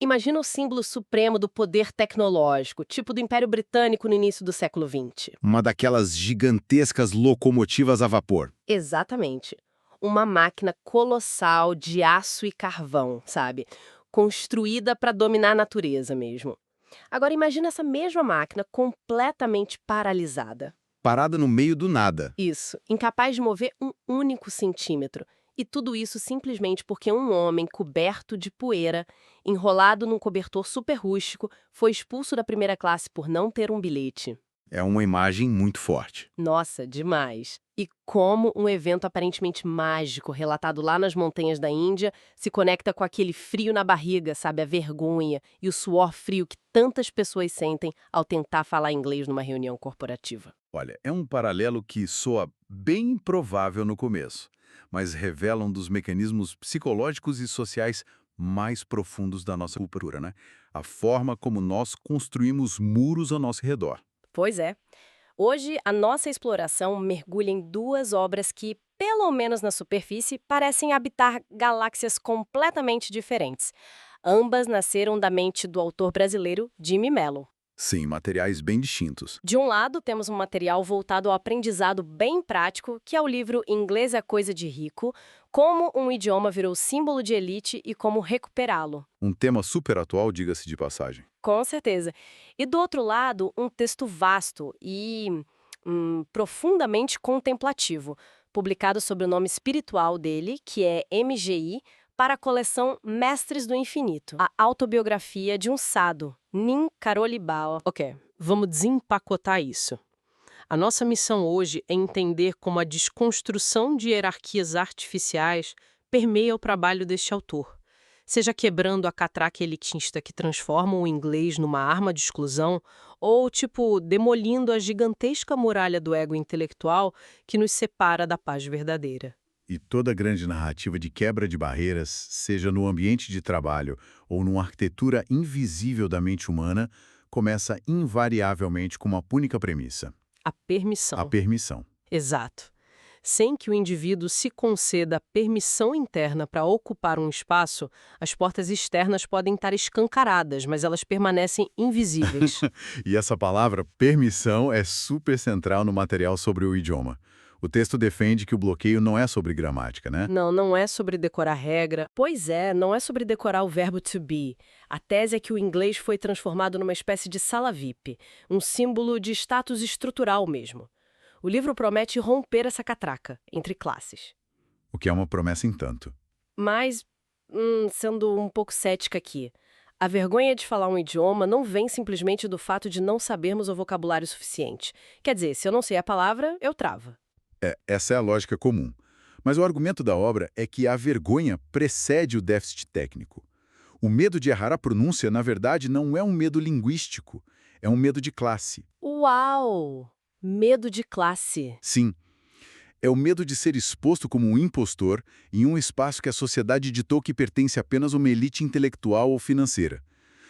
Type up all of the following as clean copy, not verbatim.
Imagina o símbolo supremo do poder tecnológico, tipo do Império Britânico no início do século XX. Uma daquelas gigantescas locomotivas a vapor. Exatamente. Uma máquina colossal de aço e carvão, sabe? Construída para dominar a natureza mesmo. Agora imagina essa mesma máquina completamente paralisada. Parada no meio do nada. Isso, incapaz de mover um único centímetro. E tudo isso simplesmente porque um homem coberto de poeira, enrolado num cobertor super rústico, foi expulso da primeira classe por não ter um bilhete. É uma imagem muito forte. Nossa, demais! E como um evento aparentemente mágico, relatado lá nas montanhas da Índia, se conecta com aquele frio na barriga, sabe? A vergonha e o suor frio que tantas pessoas sentem ao tentar falar inglês numa reunião corporativa. Olha, é um paralelo que soa bem improvável no começo, mas revela um dos mecanismos psicológicos e sociais mais profundos da nossa cultura, né? A forma como nós construímos muros ao nosso redor. Pois é. Hoje, a nossa exploração mergulha em duas obras que, pelo menos na superfície, parecem habitar galáxias completamente diferentes. Ambas nasceram da mente do autor brasileiro Jimmy Mello. Sim, materiais bem distintos. De um lado, temos um material voltado ao aprendizado bem prático, que é o livro Inglês é Coisa de Rico, como um idioma virou símbolo de elite e como recuperá-lo. Um tema super atual, diga-se de passagem. Com certeza. E do outro lado, um texto vasto e profundamente contemplativo, publicado sob o nome espiritual dele, que é MGI, para a coleção Mestres do Infinito, a autobiografia de um sado, Nin Karolibaba. Ok, vamos desempacotar isso. A nossa missão hoje é entender como a desconstrução de hierarquias artificiais permeia o trabalho deste autor. Seja quebrando a catraca elitista que transforma o inglês numa arma de exclusão, ou, demolindo a gigantesca muralha do ego intelectual que nos separa da paz verdadeira. E toda grande narrativa de quebra de barreiras, seja no ambiente de trabalho ou numa arquitetura invisível da mente humana, começa invariavelmente com uma única premissa: A permissão. a permissão. Exato. Sem que o indivíduo se conceda permissão interna para ocupar um espaço, as portas externas podem estar escancaradas, mas elas permanecem invisíveis. E essa palavra, permissão, é super central no material sobre o idioma. O texto defende que o bloqueio não é sobre gramática, né? Não, não é sobre decorar regra. Pois é, não é sobre decorar o verbo to be. A tese é que o inglês foi transformado numa espécie de sala VIP, um símbolo de status estrutural mesmo. O livro promete romper essa catraca entre classes. O que é uma promessa em tanto. Mas, sendo um pouco cética aqui, a vergonha de falar um idioma não vem simplesmente do fato de não sabermos o vocabulário suficiente. Quer dizer, se eu não sei a palavra, eu travo. Essa é a lógica comum. Mas o argumento da obra é que a vergonha precede o déficit técnico. O medo de errar a pronúncia, na verdade, não é um medo linguístico, é um medo de classe. Uau! Medo de classe. Sim, é o medo de ser exposto como um impostor em um espaço que a sociedade ditou que pertence apenas a uma elite intelectual ou financeira.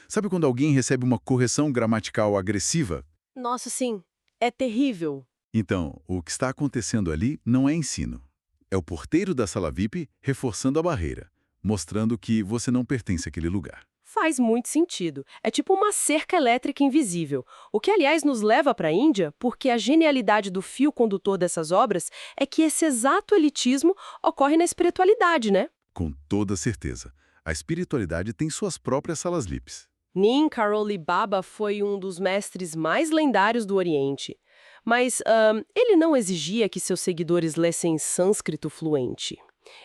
Sabe quando alguém recebe uma correção gramatical agressiva? Nossa, sim. É terrível. Então, o que está acontecendo ali não é ensino. É o porteiro da sala VIP reforçando a barreira, mostrando que você não pertence àquele lugar. Faz muito sentido. É tipo uma cerca elétrica invisível. O que, aliás, nos leva para a Índia, porque a genialidade do fio condutor dessas obras é que esse exato elitismo ocorre na espiritualidade, né? Com toda certeza. A espiritualidade tem suas próprias salas VIPs. Nin Karolibaba foi um dos mestres mais lendários do Oriente. Mas ele não exigia que seus seguidores lessem sânscrito fluente.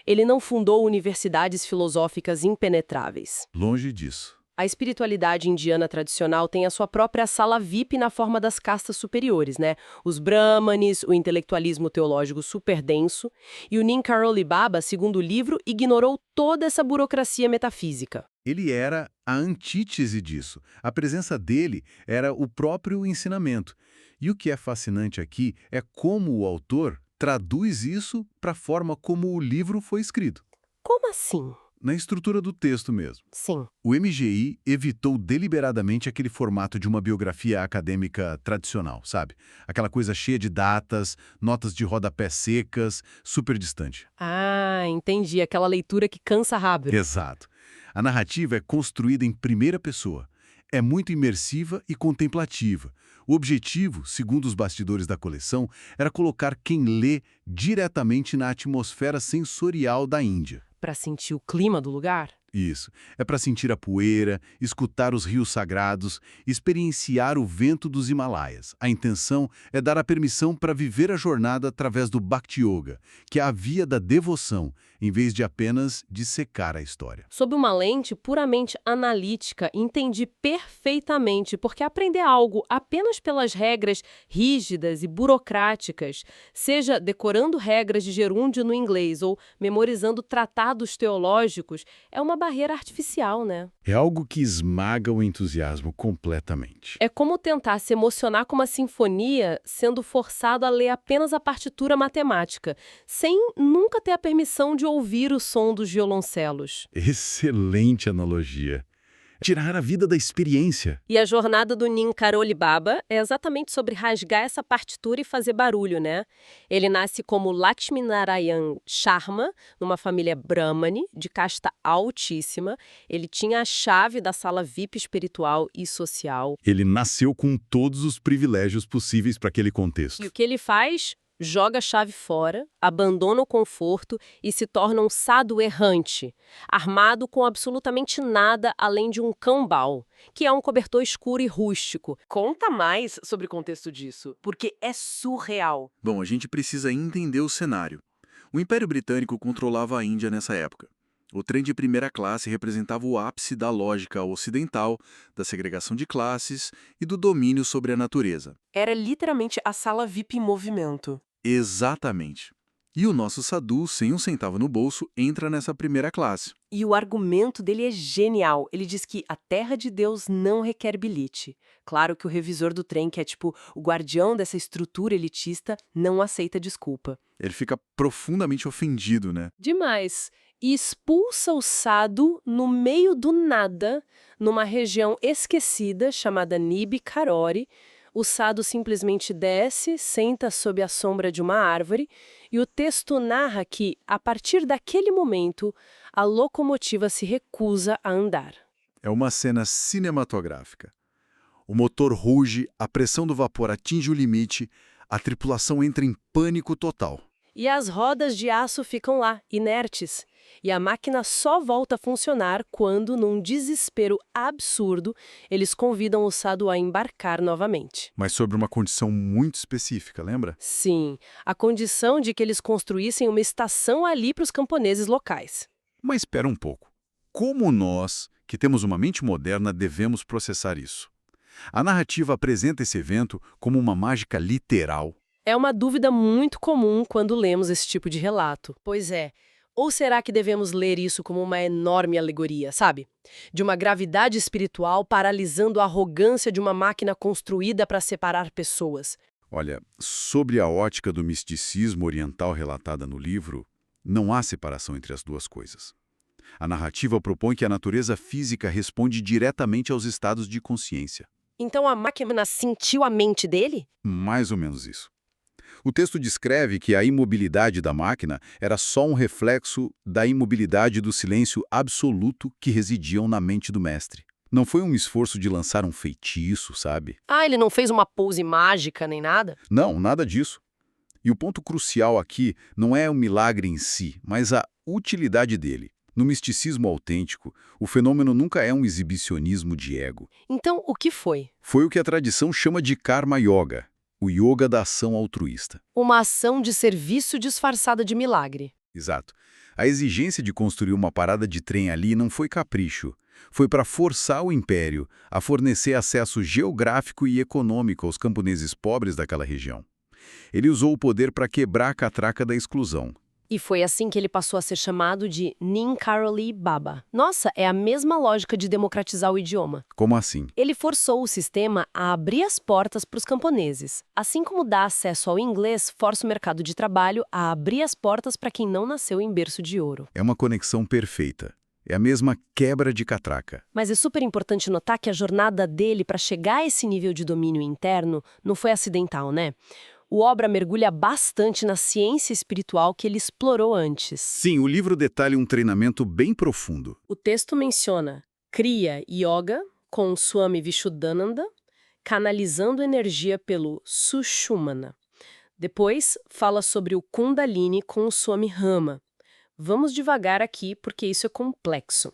Ele não fundou universidades filosóficas impenetráveis. Longe disso. A espiritualidade indiana tradicional tem a sua própria sala VIP na forma das castas superiores, né? Os brahmanes, o intelectualismo teológico super denso, e o Nin Karolibaba, segundo o livro, ignorou toda essa burocracia metafísica. Ele era a antítese disso. A presença dele era o próprio ensinamento. E o que é fascinante aqui é como o autor traduz isso para a forma como o livro foi escrito. Como assim? Na estrutura do texto mesmo. Sim. O MGI evitou deliberadamente aquele formato de uma biografia acadêmica tradicional, sabe? Aquela coisa cheia de datas, notas de rodapé secas, super distante. Ah, entendi. Aquela leitura que cansa rápido. Exato. A narrativa é construída em primeira pessoa. É muito imersiva e contemplativa. O objetivo, segundo os bastidores da coleção, era colocar quem lê diretamente na atmosfera sensorial da Índia. Para sentir o clima do lugar? Isso. É para sentir a poeira, escutar os rios sagrados, experienciar o vento dos Himalaias. A intenção é dar a permissão para viver a jornada através do Bhakti Yoga, que é a via da devoção, em vez de apenas dissecar a história. Sob uma lente puramente analítica, entendi perfeitamente porque aprender algo apenas pelas regras rígidas e burocráticas, seja decorando regras de gerúndio no inglês ou memorizando tratados teológicos, é uma barreira artificial, né? É algo que esmaga o entusiasmo completamente. É como tentar se emocionar com uma sinfonia sendo forçado a ler apenas a partitura matemática, sem nunca ter a permissão de ouvir o som dos violoncelos. Excelente analogia. Tirar a vida da experiência. E a jornada do Nin Karoli Baba é exatamente sobre rasgar essa partitura e fazer barulho, né? Ele nasce como Lakshminarayan Sharma, numa família Brahmani, de casta altíssima. Ele tinha a chave da sala VIP espiritual e social. Ele nasceu com todos os privilégios possíveis para aquele contexto. E o que ele faz? Joga a chave fora, abandona o conforto e se torna um sado errante, armado com absolutamente nada além de um cambau, que é um cobertor escuro e rústico. Conta mais sobre o contexto disso, porque é surreal. Bom, a gente precisa entender o cenário. O Império Britânico controlava a Índia nessa época. O trem de primeira classe representava o ápice da lógica ocidental, da segregação de classes e do domínio sobre a natureza. Era literalmente a sala VIP em movimento. Exatamente. E o nosso Sadhu, sem um centavo no bolso, entra nessa primeira classe. E o argumento dele é genial. Ele diz que a terra de Deus não requer bilhete. Claro que o revisor do trem, que é tipo o guardião dessa estrutura elitista, não aceita desculpa. Ele fica profundamente ofendido, né? Demais. E expulsa o Sadhu no meio do nada, numa região esquecida chamada Nibi Karori. O Sadhu simplesmente desce, senta sob a sombra de uma árvore, e o texto narra que, a partir daquele momento, a locomotiva se recusa a andar. É uma cena cinematográfica. O motor ruge, a pressão do vapor atinge o limite, a tripulação entra em pânico total. E as rodas de aço ficam lá, inertes. E a máquina só volta a funcionar quando, num desespero absurdo, eles convidam o Sadhu a embarcar novamente. Mas sobre uma condição muito específica, lembra? Sim, a condição de que eles construíssem uma estação ali para os camponeses locais. Mas espera um pouco. Como nós, que temos uma mente moderna, devemos processar isso? A narrativa apresenta esse evento como uma mágica literal. É uma dúvida muito comum quando lemos esse tipo de relato. Pois é. Ou será que devemos ler isso como uma enorme alegoria, sabe? De uma gravidade espiritual paralisando a arrogância de uma máquina construída para separar pessoas. Olha, sobre a ótica do misticismo oriental relatada no livro, não há separação entre as duas coisas. A narrativa propõe que a natureza física responde diretamente aos estados de consciência. Então a máquina sentiu a mente dele? Mais ou menos isso. O texto descreve que a imobilidade da máquina era só um reflexo da imobilidade do silêncio absoluto que residiam na mente do mestre. Não foi um esforço de lançar um feitiço, sabe? Ah, ele não fez uma pose mágica nem nada? Não, nada disso. E o ponto crucial aqui não é o milagre em si, mas a utilidade dele. No misticismo autêntico, o fenômeno nunca é um exibicionismo de ego. Então, o que foi? Foi o que a tradição chama de karma yoga, o yoga da ação altruísta. Uma ação de serviço disfarçada de milagre. Exato. A exigência de construir uma parada de trem ali não foi capricho. Foi para forçar o império a fornecer acesso geográfico e econômico aos camponeses pobres daquela região. Ele usou o poder para quebrar a catraca da exclusão. E foi assim que ele passou a ser chamado de Nin Karoli Baba. Nossa, é a mesma lógica de democratizar o idioma. Como assim? Ele forçou o sistema a abrir as portas para os camponeses. Assim como dá acesso ao inglês, força o mercado de trabalho a abrir as portas para quem não nasceu em berço de ouro. É uma conexão perfeita. É a mesma quebra de catraca. Mas é super importante notar que a jornada dele para chegar a esse nível de domínio interno não foi acidental, né? O Obra mergulha bastante na ciência espiritual que ele explorou antes. Sim, o livro detalha um treinamento bem profundo. O texto menciona Kriya Yoga com Swami Vishuddhananda, canalizando energia pelo Sushumna. Depois, fala sobre o Kundalini com o Swami Rama. Vamos devagar aqui porque isso é complexo.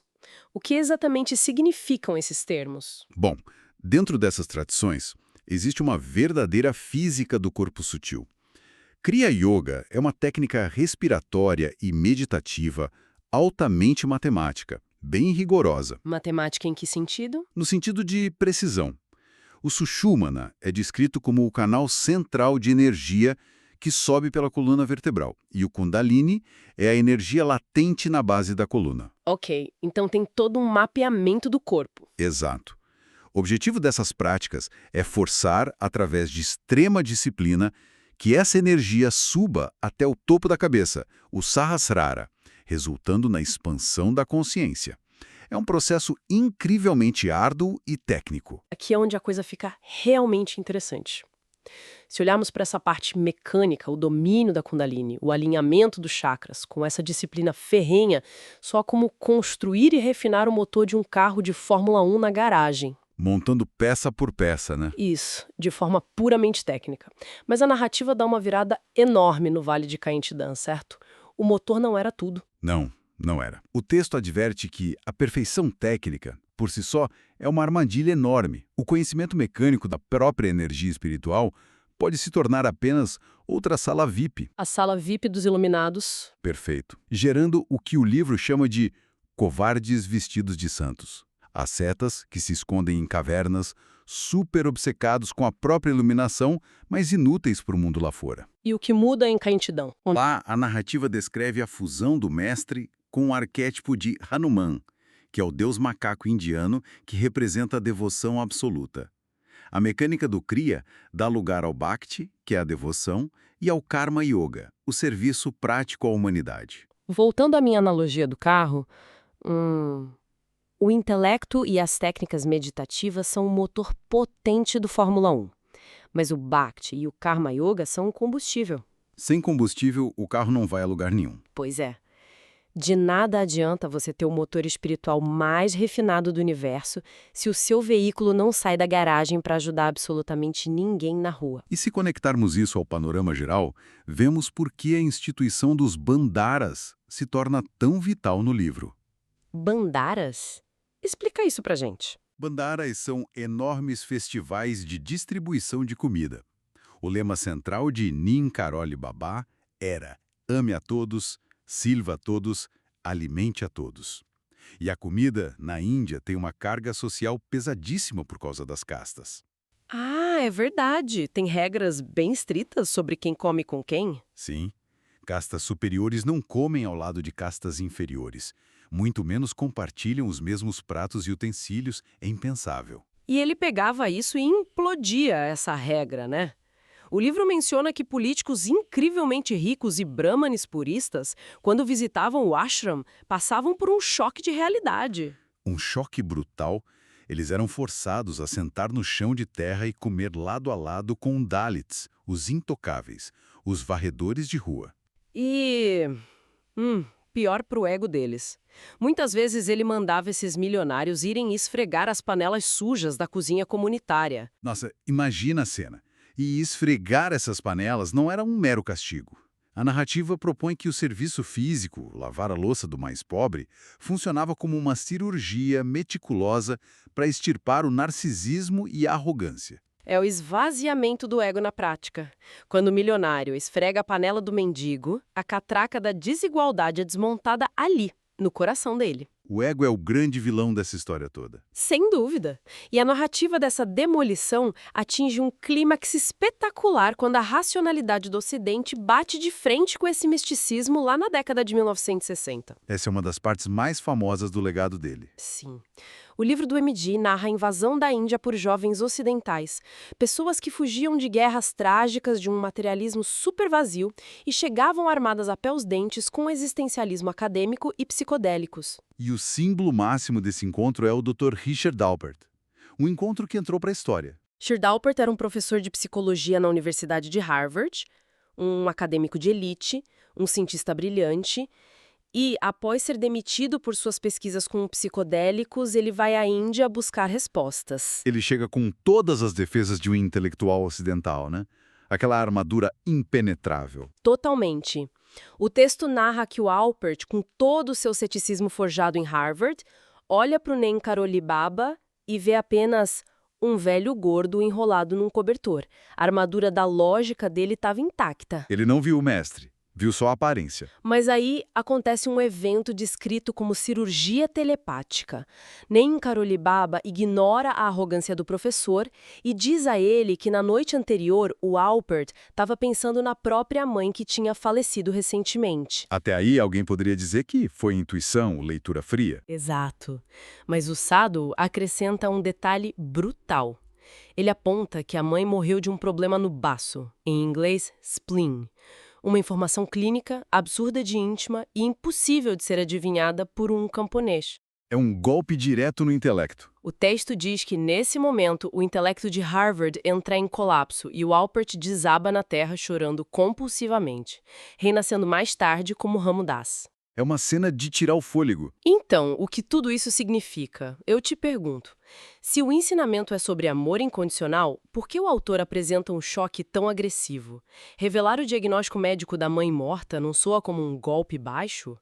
O que exatamente significam esses termos? Bom, dentro dessas tradições, existe uma verdadeira física do corpo sutil. Kriya Yoga é uma técnica respiratória e meditativa altamente matemática, bem rigorosa, Matemática em que sentido? no sentido de precisão. O Sushumna é descrito como o canal central de energia que sobe pela coluna vertebral, e o Kundalini é a energia latente na base da coluna. Ok, então tem todo um mapeamento do corpo. Exato. O objetivo dessas práticas é forçar, através de extrema disciplina, que essa energia suba até o topo da cabeça, o Sahasrara, resultando na expansão da consciência. É um processo incrivelmente árduo e técnico. Aqui é onde a coisa fica realmente interessante. Se olharmos para essa parte mecânica, o domínio da Kundalini, o alinhamento dos chakras, com essa disciplina ferrenha, só como construir e refinar o motor de um carro de Fórmula 1 na garagem. Montando peça por peça, né? Isso, de forma puramente técnica. Mas a narrativa dá uma virada enorme no Vale de Caintidan, certo? O motor não era tudo. Não, não era. O texto adverte que a perfeição técnica, por si só, é uma armadilha enorme. O conhecimento mecânico da própria energia espiritual pode se tornar apenas outra sala VIP. A sala VIP dos iluminados. Perfeito. Gerando o que o livro chama de covardes vestidos de santos. Ascetas que se escondem em cavernas, super obcecados com a própria iluminação, mas inúteis para o mundo lá fora. E o que muda em Caintidan? Lá, a narrativa descreve a fusão do mestre com o arquétipo de Hanuman, que é o deus macaco indiano que representa a devoção absoluta. A mecânica do Kriya dá lugar ao Bhakti, que é a devoção, e ao Karma Yoga, o serviço prático à humanidade. Voltando à minha analogia do carro, o intelecto e as técnicas meditativas são o motor potente do Fórmula 1. Mas o Bhakti e o Karma Yoga são o combustível. Sem combustível, o carro não vai a lugar nenhum. Pois é. De nada adianta você ter o motor espiritual mais refinado do universo se o seu veículo não sai da garagem para ajudar absolutamente ninguém na rua. E se conectarmos isso ao panorama geral, vemos por que a instituição dos Bandaras se torna tão vital no livro. Bandaras? Explica isso pra gente. Bandaras são enormes festivais de distribuição de comida. O lema central de Neem Karoli Baba era "Ame a todos, sirva a todos, alimente a todos". E a comida, na Índia, tem uma carga social pesadíssima por causa das castas. Ah, é verdade. Tem regras bem estritas sobre quem come com quem. Sim, castas superiores não comem ao lado de castas inferiores. Muito menos compartilham os mesmos pratos e utensílios, é impensável. E ele pegava isso e implodia essa regra, né? O livro menciona que políticos incrivelmente ricos e brahmanes puristas, quando visitavam o ashram, passavam por um choque de realidade. Um choque brutal, eles eram forçados a sentar no chão de terra e comer lado a lado com Dalits, os intocáveis, os varredores de rua. E... pior pro ego deles. Muitas vezes ele mandava esses milionários irem esfregar as panelas sujas da cozinha comunitária. Nossa, imagina a cena. E esfregar essas panelas não era um mero castigo. A narrativa propõe que o serviço físico, lavar a louça do mais pobre, funcionava como uma cirurgia meticulosa para extirpar o narcisismo e a arrogância. É o esvaziamento do ego na prática. Quando o milionário esfrega a panela do mendigo, a catraca da desigualdade é desmontada ali, no coração dele. O ego é o grande vilão dessa história toda. Sem dúvida. E a narrativa dessa demolição atinge um clímax espetacular quando a racionalidade do Ocidente bate de frente com esse misticismo lá na década de 1960. Essa é uma das partes mais famosas do legado dele. Sim. O livro do MD narra a invasão da Índia por jovens ocidentais, pessoas que fugiam de guerras trágicas de um materialismo super vazio e chegavam armadas até os dentes com existencialismo acadêmico e psicodélicos. E o símbolo máximo desse encontro é o Dr. Richard Alpert. Um encontro que entrou para a história. Sherdalpert era um professor de psicologia na Universidade de Harvard, um acadêmico de elite, um cientista brilhante, e, após ser demitido por suas pesquisas com psicodélicos, ele vai à Índia buscar respostas. Ele chega com todas as defesas de um intelectual ocidental, né? Aquela armadura impenetrável. Totalmente. O texto narra que o Alpert, com todo o seu ceticismo forjado em Harvard, olha para o Neem Karoli Baba e vê apenas um velho gordo enrolado num cobertor. A armadura da lógica dele estava intacta. Ele não viu o mestre, viu só a aparência. Mas aí acontece um evento descrito como cirurgia telepática. Neem Karoli Baba ignora a arrogância do professor e diz a ele que na noite anterior o Alpert estava pensando na própria mãe que tinha falecido recentemente. Até aí, alguém poderia dizer que foi intuição, leitura fria. Exato. Mas o Sadhu acrescenta um detalhe brutal. Ele aponta que a mãe morreu de um problema no baço, em inglês spleen. Uma informação clínica, absurda de íntima e impossível de ser adivinhada por um camponês. É um golpe direto no intelecto. O texto diz que, nesse momento, o intelecto de Harvard entra em colapso e o Alpert desaba na terra chorando compulsivamente, renascendo mais tarde como Ramo Das. É uma cena de tirar o fôlego. Então, o que tudo isso significa? Eu te pergunto. Se o ensinamento é sobre amor incondicional, por que o autor apresenta um choque tão agressivo? Revelar o diagnóstico médico da mãe morta não soa como um golpe baixo?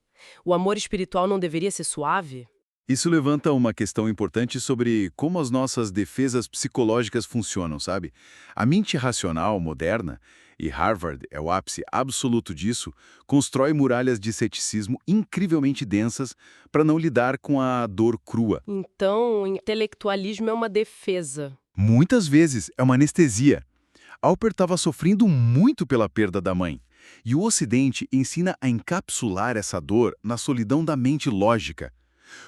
O amor espiritual não deveria ser suave? Isso levanta uma questão importante sobre como as nossas defesas psicológicas funcionam, sabe? A mente racional moderna, e Harvard é o ápice absoluto disso, constrói muralhas de ceticismo incrivelmente densas para não lidar com a dor crua. Então, o intelectualismo é uma defesa. Muitas vezes é uma anestesia. Alpert estava sofrendo muito pela perda da mãe. E o Ocidente ensina a encapsular essa dor na solidão da mente lógica.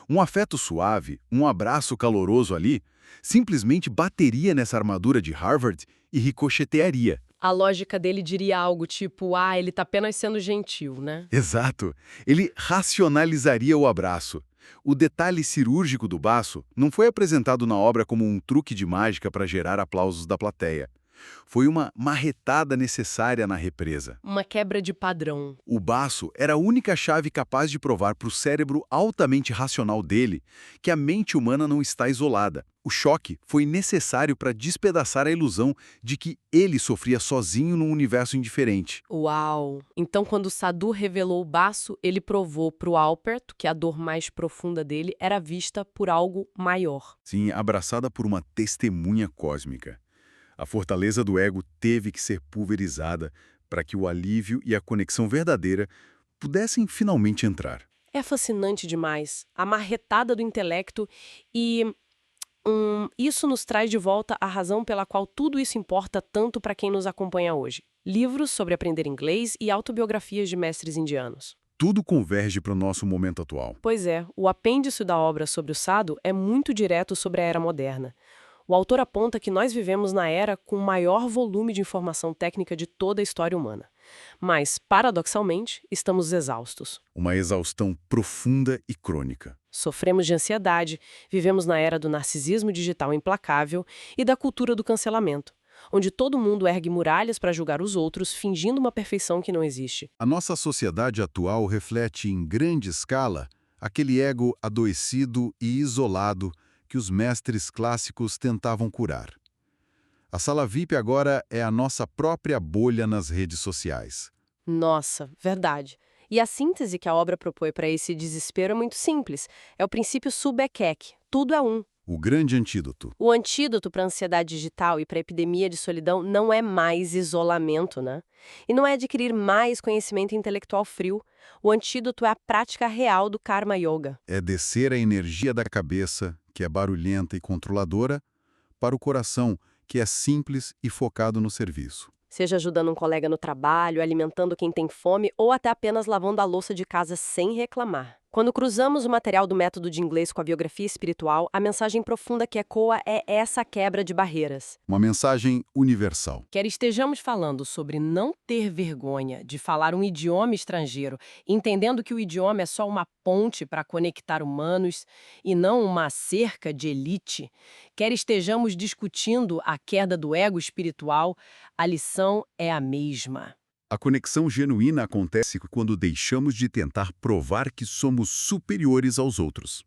Um afeto suave, um abraço caloroso ali, simplesmente bateria nessa armadura de Harvard e ricochetearia. A lógica dele diria algo tipo, ele tá apenas sendo gentil, né? Exato. Ele racionalizaria o abraço. O detalhe cirúrgico do baço não foi apresentado na obra como um truque de mágica para gerar aplausos da plateia. Foi uma marretada necessária na represa. Uma quebra de padrão. O baço era a única chave capaz de provar para o cérebro altamente racional dele que a mente humana não está isolada. O choque foi necessário para despedaçar a ilusão de que ele sofria sozinho num universo indiferente. Uau! Então, quando o Sadhu revelou o baço, ele provou para o Alpert que a dor mais profunda dele era vista por algo maior. Sim, abraçada por uma testemunha cósmica. A fortaleza do ego teve que ser pulverizada para que o alívio e a conexão verdadeira pudessem finalmente entrar. É fascinante demais. A marretada do intelecto e isso nos traz de volta a razão pela qual tudo isso importa tanto para quem nos acompanha hoje. Livros sobre aprender inglês e autobiografias de mestres indianos. Tudo converge para o nosso momento atual. Pois é, o apêndice da obra sobre o Sadhu é muito direto sobre a era moderna. O autor aponta que nós vivemos na era com o maior volume de informação técnica de toda a história humana. Mas, paradoxalmente, estamos exaustos. Uma exaustão profunda e crônica. Sofremos de ansiedade, vivemos na era do narcisismo digital implacável e da cultura do cancelamento, onde todo mundo ergue muralhas para julgar os outros, fingindo uma perfeição que não existe. A nossa sociedade atual reflete em grande escala aquele ego adoecido e isolado que os mestres clássicos tentavam curar. A sala VIP agora é a nossa própria bolha nas redes sociais. Nossa, verdade. E a síntese que a obra propõe para esse desespero é muito simples. É o princípio Subekek. Tudo é um. O grande antídoto. O antídoto para a ansiedade digital e para a epidemia de solidão não é mais isolamento, né? E não é adquirir mais conhecimento intelectual frio. O antídoto é a prática real do Karma Yoga. É descer a energia da cabeça, que é barulhenta e controladora, para o coração, que é simples e focado no serviço. Seja ajudando um colega no trabalho, alimentando quem tem fome ou até apenas lavando a louça de casa sem reclamar. Quando cruzamos o material do método de inglês com a biografia espiritual, a mensagem profunda que ecoa é essa quebra de barreiras. Uma mensagem universal. Quer estejamos falando sobre não ter vergonha de falar um idioma estrangeiro, entendendo que o idioma é só uma ponte para conectar humanos e não uma cerca de elite, quer estejamos discutindo a queda do ego espiritual, a lição é a mesma. A conexão genuína acontece quando deixamos de tentar provar que somos superiores aos outros.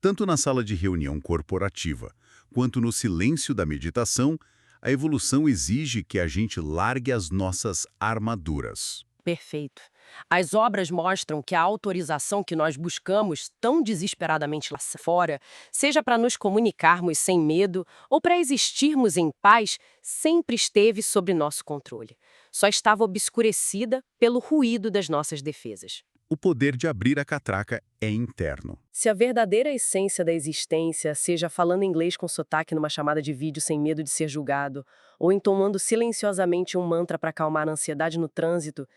Tanto na sala de reunião corporativa, quanto no silêncio da meditação, a evolução exige que a gente largue as nossas armaduras. Perfeito. As obras mostram que a autorização que nós buscamos tão desesperadamente lá fora, seja para nos comunicarmos sem medo ou para existirmos em paz, sempre esteve sob nosso controle. Só estava obscurecida pelo ruído das nossas defesas. O poder de abrir a catraca é interno. Se a verdadeira essência da existência, seja falando inglês com sotaque numa chamada de vídeo sem medo de ser julgado, ou entoando silenciosamente um mantra para acalmar a ansiedade no trânsito,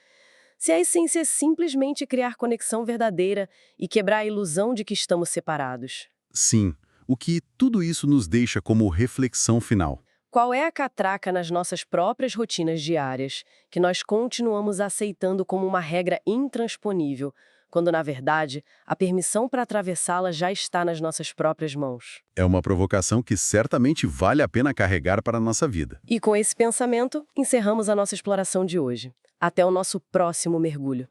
se a essência é simplesmente criar conexão verdadeira e quebrar a ilusão de que estamos separados. Sim, o que tudo isso nos deixa como reflexão final. Qual é a catraca nas nossas próprias rotinas diárias que nós continuamos aceitando como uma regra intransponível, quando, na verdade, a permissão para atravessá-la já está nas nossas próprias mãos? É uma provocação que certamente vale a pena carregar para a nossa vida. E com esse pensamento, encerramos a nossa exploração de hoje. Até o nosso próximo mergulho.